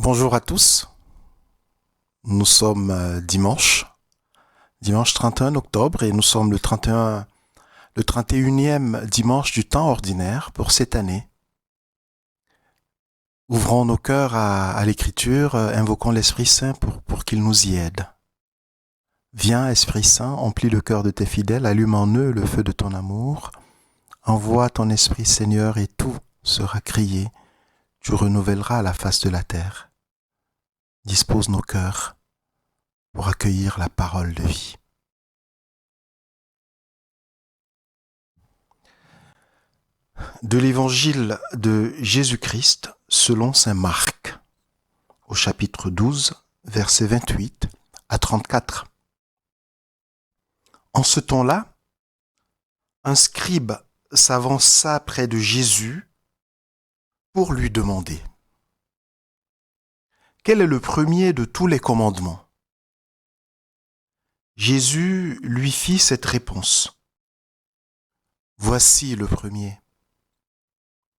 Bonjour à tous, nous sommes dimanche 31 octobre et nous sommes le 31e dimanche du temps ordinaire pour cette année. Ouvrons nos cœurs à l'écriture, invoquons l'Esprit Saint pour qu'il nous y aide. Viens Esprit Saint, emplis le cœur de tes fidèles, allume en eux le feu de ton amour, envoie ton Esprit Seigneur et tout sera crié, tu renouvelleras la face de la terre. Dispose nos cœurs pour accueillir la parole de vie. De l'évangile de Jésus-Christ selon saint Marc, au chapitre 12, versets 28 à 34. En ce temps-là, un scribe s'avança près de Jésus pour lui demander : quel est le premier de tous les commandements ? Jésus lui fit cette réponse : voici le premier.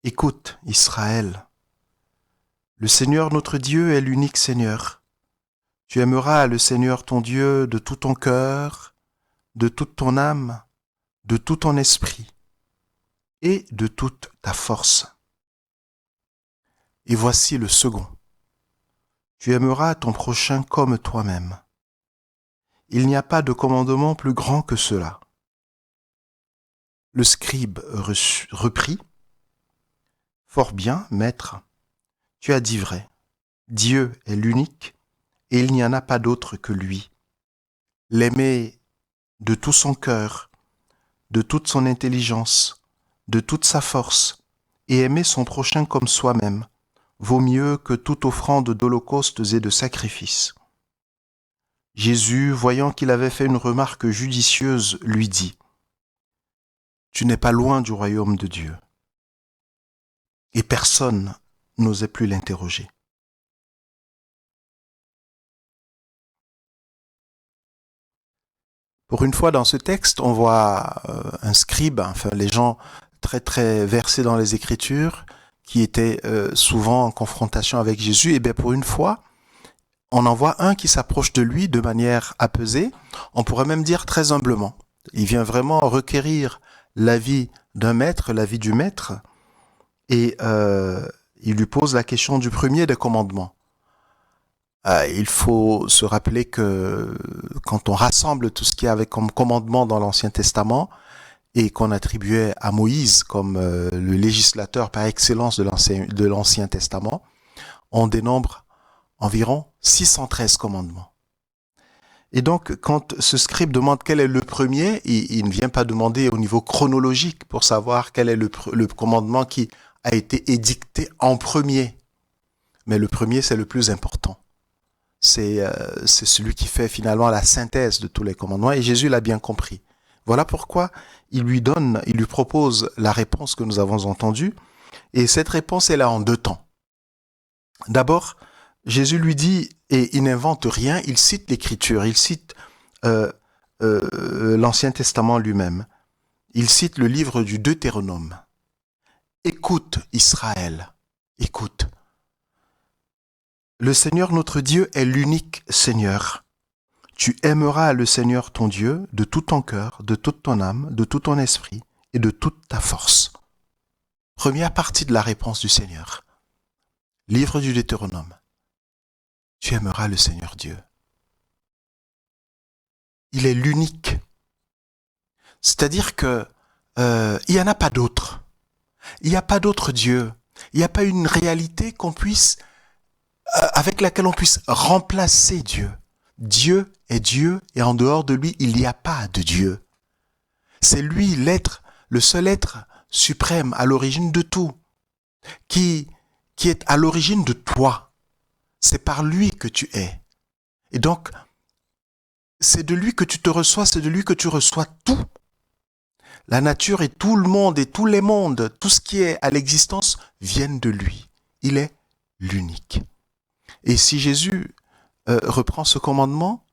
Écoute, Israël, le Seigneur notre Dieu est l'unique Seigneur. Tu aimeras le Seigneur ton Dieu de tout ton cœur, de toute ton âme, de tout ton esprit et de toute ta force. Et voici le second. Tu aimeras ton prochain comme toi-même. Il n'y a pas de commandement plus grand que cela. Le scribe reprit : fort bien, maître, tu as dit vrai. Dieu est l'unique et il n'y en a pas d'autre que lui. L'aimer de tout son cœur, de toute son intelligence, de toute sa force, et aimer son prochain comme soi-même, vaut mieux que toute offrande d'holocaustes et de sacrifices. Jésus, voyant qu'il avait fait une remarque judicieuse, lui dit : tu n'es pas loin du royaume de Dieu. Et personne n'osait plus l'interroger. Pour une fois, dans ce texte, on voit un scribe, enfin les gens très très versés dans les Écritures, qui étaient souvent en confrontation avec Jésus. Et bien pour une fois, on en voit un qui s'approche de lui de manière apaisée, on pourrait même dire très humblement. Il vient vraiment requérir l'avis d'un maître, l'avis du maître, et il lui pose la question du premier des commandements. Il faut se rappeler que quand on rassemble tout ce qu'il y avait comme commandement dans l'Ancien Testament et qu'on attribuait à Moïse comme le législateur par excellence de l'Ancien Testament, on dénombre environ 613 commandements. Et donc, quand ce scribe demande quel est le premier, il ne vient pas demander au niveau chronologique pour savoir quel est le commandement qui a été édicté en premier. Mais le premier, c'est le plus important. C'est celui qui fait finalement la synthèse de tous les commandements, et Jésus l'a bien compris. Voilà pourquoi il lui propose la réponse que nous avons entendue, et cette réponse est là en deux temps. D'abord, Jésus lui dit, et il n'invente rien, il cite l'Écriture, il cite l'Ancien Testament lui-même. Il cite le livre du Deutéronome. Écoute, Israël, écoute. Le Seigneur notre Dieu est l'unique Seigneur. Tu aimeras le Seigneur ton Dieu de tout ton cœur, de toute ton âme, de tout ton esprit et de toute ta force. Première partie de la réponse du Seigneur. Livre du Deutéronome. Tu aimeras le Seigneur Dieu. Il est l'unique. C'est-à-dire que il n'y en a pas d'autre. Il n'y a pas d'autre Dieu. Il n'y a pas une réalité qu'on puisse avec laquelle on puisse remplacer Dieu. Dieu est Dieu et en dehors de lui, il n'y a pas de Dieu. C'est lui l'être, le seul être suprême à l'origine de tout, qui est à l'origine de toi. C'est par lui que tu es. Et donc, c'est de lui que tu te reçois, c'est de lui que tu reçois tout. La nature et tout le monde et tous les mondes, tout ce qui est à l'existence viennent de lui. Il est l'unique. Et si Jésus reprend ce commandement,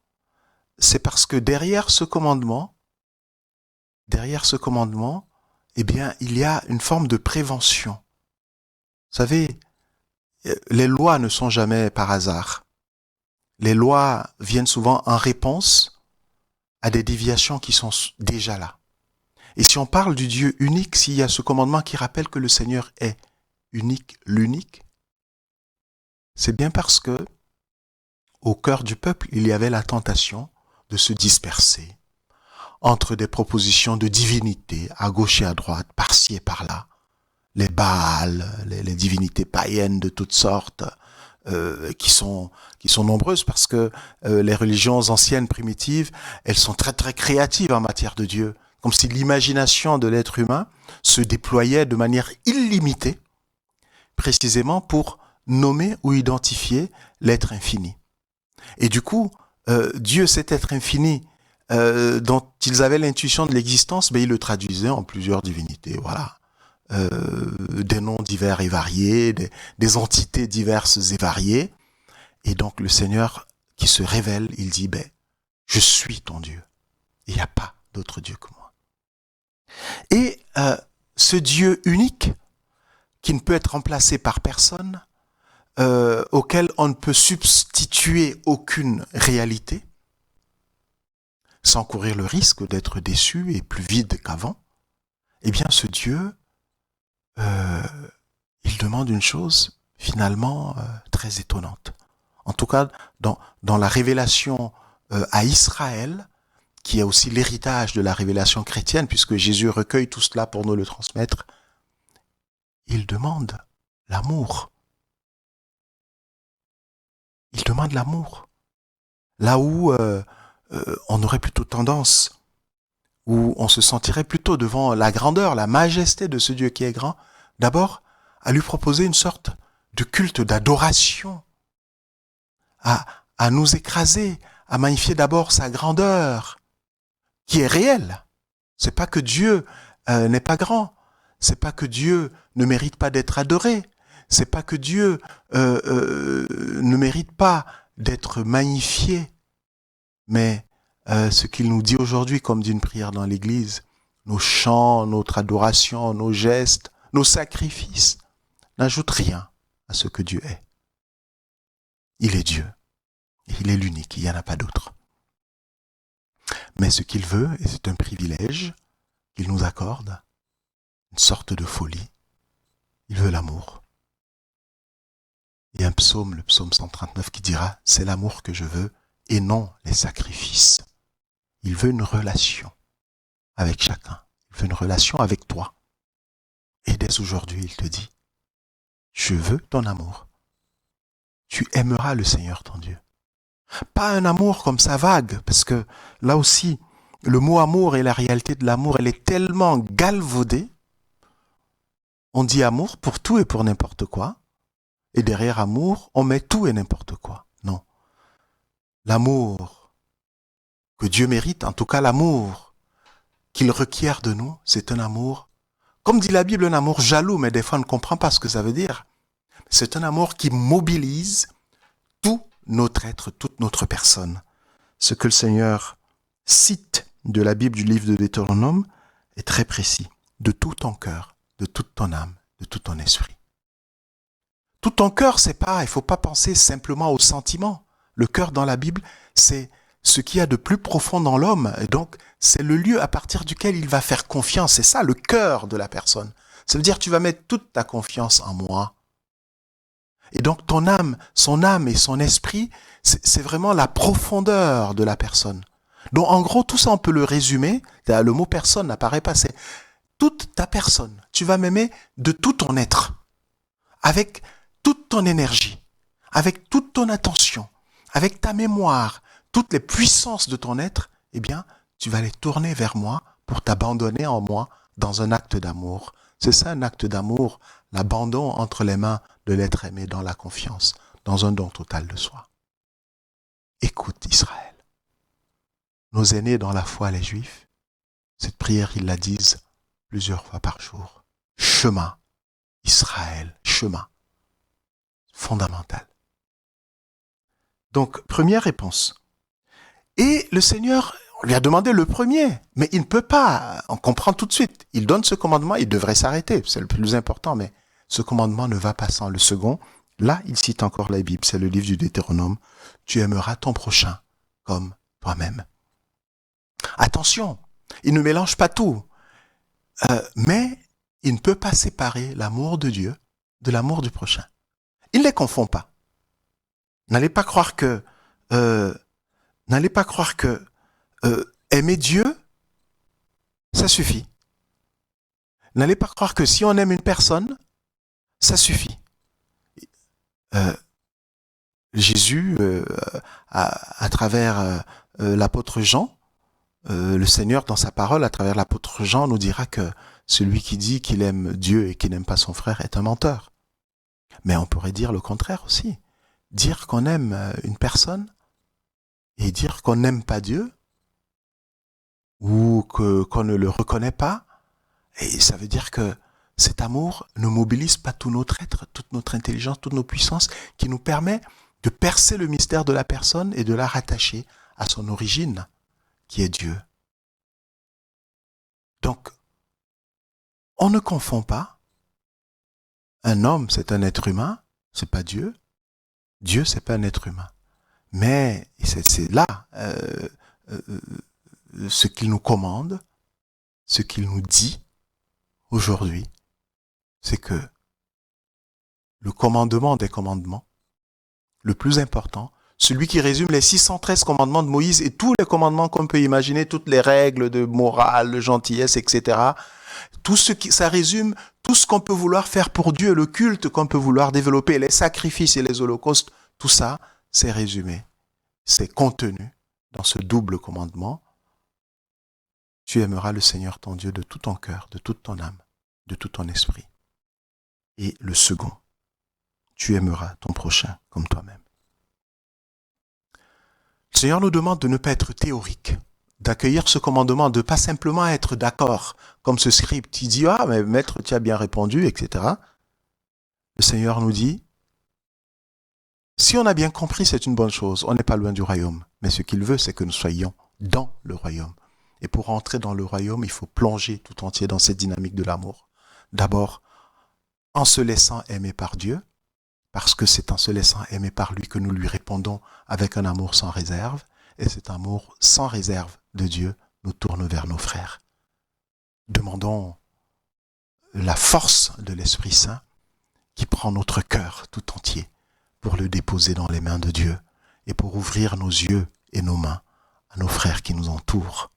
c'est parce que derrière ce commandement, eh bien, il y a une forme de prévention. Vous savez, Les lois ne sont jamais par hasard. Les lois viennent souvent en réponse à des déviations qui sont déjà là. Et si on parle du Dieu unique, s'il y a ce commandement qui rappelle que le Seigneur est unique, l'unique, c'est bien parce que au cœur du peuple, il y avait la tentation de se disperser entre des propositions de divinité à gauche et à droite, par-ci et par-là. Les Baals, les divinités païennes de toutes sortes, qui sont nombreuses parce que les religions anciennes primitives, elles sont très très créatives en matière de Dieu, comme si l'imagination de l'être humain se déployait de manière illimitée, précisément pour nommer ou identifier l'être infini. Et du coup, Dieu, cet être infini dont ils avaient l'intuition de l'existence, ils le traduisaient en plusieurs divinités, voilà. Des noms divers et variés, des entités diverses et variées. Et donc le Seigneur qui se révèle, il dit, je suis ton Dieu. Il n'y a pas d'autre Dieu que moi. Et ce Dieu unique, qui ne peut être remplacé par personne, auquel on ne peut substituer aucune réalité, sans courir le risque d'être déçu et plus vide qu'avant, eh bien ce Dieu, il demande une chose finalement très étonnante. En tout cas, dans la révélation à Israël, qui est aussi l'héritage de la révélation chrétienne, puisque Jésus recueille tout cela pour nous le transmettre, il demande l'amour. Il demande l'amour. Là où on aurait plutôt tendance, où on se sentirait plutôt devant la grandeur, la majesté de ce Dieu qui est grand, d'abord à lui proposer une sorte de culte d'adoration, à nous écraser, à magnifier d'abord sa grandeur, qui est réelle. C'est pas que Dieu n'est pas grand, c'est pas que Dieu ne mérite pas d'être adoré, c'est pas que Dieu ne mérite pas d'être magnifié, mais ce qu'il nous dit aujourd'hui, comme dit une prière dans l'Église, nos chants, notre adoration, nos gestes, nos sacrifices, n'ajoutent rien à ce que Dieu est. Il est Dieu. Et il est l'unique, il n'y en a pas d'autre. Mais ce qu'il veut, et c'est un privilège qu'il nous accorde, une sorte de folie, il veut l'amour. Il y a un psaume, le psaume 139, qui dira « C'est l'amour que je veux et non les sacrifices ». Il veut une relation avec chacun. Il veut une relation avec toi. Et dès aujourd'hui, il te dit « Je veux ton amour. Tu aimeras le Seigneur ton Dieu. » Pas un amour comme ça vague, parce que là aussi, le mot amour et la réalité de l'amour, elle est tellement galvaudée. On dit amour pour tout et pour n'importe quoi. Et derrière amour, on met tout et n'importe quoi. Non. L'amour que Dieu mérite, en tout cas l'amour qu'il requiert de nous, c'est un amour, comme dit la Bible, un amour jaloux, mais des fois on ne comprend pas ce que ça veut dire. C'est un amour qui mobilise tout notre être, toute notre personne. Ce que le Seigneur cite de la Bible, du livre de Deutéronome, est très précis. De tout ton cœur, de toute ton âme, de tout ton esprit. Tout ton cœur, c'est pas, il faut pas penser simplement aux sentiments. Le cœur dans la Bible, c'est ce qu'il y a de plus profond dans l'homme. Et donc, c'est le lieu à partir duquel il va faire confiance. C'est ça, le cœur de la personne. Ça veut dire que tu vas mettre toute ta confiance en moi. Et donc, ton âme et son esprit, c'est vraiment la profondeur de la personne. Donc, en gros, tout ça, on peut le résumer. Le mot personne n'apparaît pas. C'est toute ta personne. Tu vas m'aimer de tout ton être. Avec toute ton énergie, avec toute ton attention, avec ta mémoire, toutes les puissances de ton être, eh bien, tu vas les tourner vers moi pour t'abandonner en moi dans un acte d'amour. C'est ça un acte d'amour, l'abandon entre les mains de l'être aimé dans la confiance, dans un don total de soi. Écoute Israël. Nos aînés dans la foi, les Juifs, cette prière, ils la disent plusieurs fois par jour. Chemin, Israël, chemin. Fondamental. Donc, première réponse. Et le Seigneur, on lui a demandé le premier, mais il ne peut pas, on comprend tout de suite. Il donne ce commandement, il devrait s'arrêter, c'est le plus important, mais ce commandement ne va pas sans le second, Là, il cite encore la Bible, c'est le livre du Deutéronome. Tu aimeras ton prochain comme toi-même. Attention, il ne mélange pas tout, mais il ne peut pas séparer l'amour de Dieu de l'amour du prochain. Il ne les confond pas. N'allez pas croire que, euh, aimer Dieu, ça suffit. N'allez pas croire que si on aime une personne, ça suffit. Jésus, à travers l'apôtre Jean, le Seigneur, dans sa parole, à travers l'apôtre Jean, nous dira que celui qui dit qu'il aime Dieu et qui n'aime pas son frère est un menteur. Mais on pourrait dire le contraire aussi. Dire qu'on aime une personne et dire qu'on n'aime pas Dieu ou qu'on ne le reconnaît pas, et ça veut dire que cet amour ne mobilise pas tout notre être, toute notre intelligence, toutes nos puissances, qui nous permet de percer le mystère de la personne et de la rattacher à son origine, qui est Dieu. Donc, on ne confond pas. Un homme, c'est un être humain, c'est pas Dieu. Dieu, c'est pas un être humain. Mais c'est là ce qu'il nous commande, ce qu'il nous dit aujourd'hui, c'est que le commandement des commandements, le plus important, celui qui résume les 613 commandements de Moïse et tous les commandements qu'on peut imaginer, toutes les règles de morale, de gentillesse, etc. Tout ce qui, ça résume tout ce qu'on peut vouloir faire pour Dieu, le culte qu'on peut vouloir développer, les sacrifices et les holocaustes, tout ça, c'est résumé, c'est contenu dans ce double commandement. Tu aimeras le Seigneur ton Dieu de tout ton cœur, de toute ton âme, de tout ton esprit. Et le second, tu aimeras ton prochain comme toi-même. Le Seigneur nous demande de ne pas être théorique, d'accueillir ce commandement, de ne pas simplement être d'accord, comme ce script. Il dit, ah, mais maître, tu as bien répondu, etc. Le Seigneur nous dit, si on a bien compris, c'est une bonne chose. On n'est pas loin du royaume. Mais ce qu'il veut, c'est que nous soyons dans le royaume. Et pour entrer dans le royaume, il faut plonger tout entier dans cette dynamique de l'amour. D'abord, en se laissant aimer par Dieu, parce que c'est en se laissant aimer par lui que nous lui répondons avec un amour sans réserve. Et cet amour sans réserve de Dieu nous tourne vers nos frères. Demandons la force de l'Esprit Saint qui prend notre cœur tout entier pour le déposer dans les mains de Dieu et pour ouvrir nos yeux et nos mains à nos frères qui nous entourent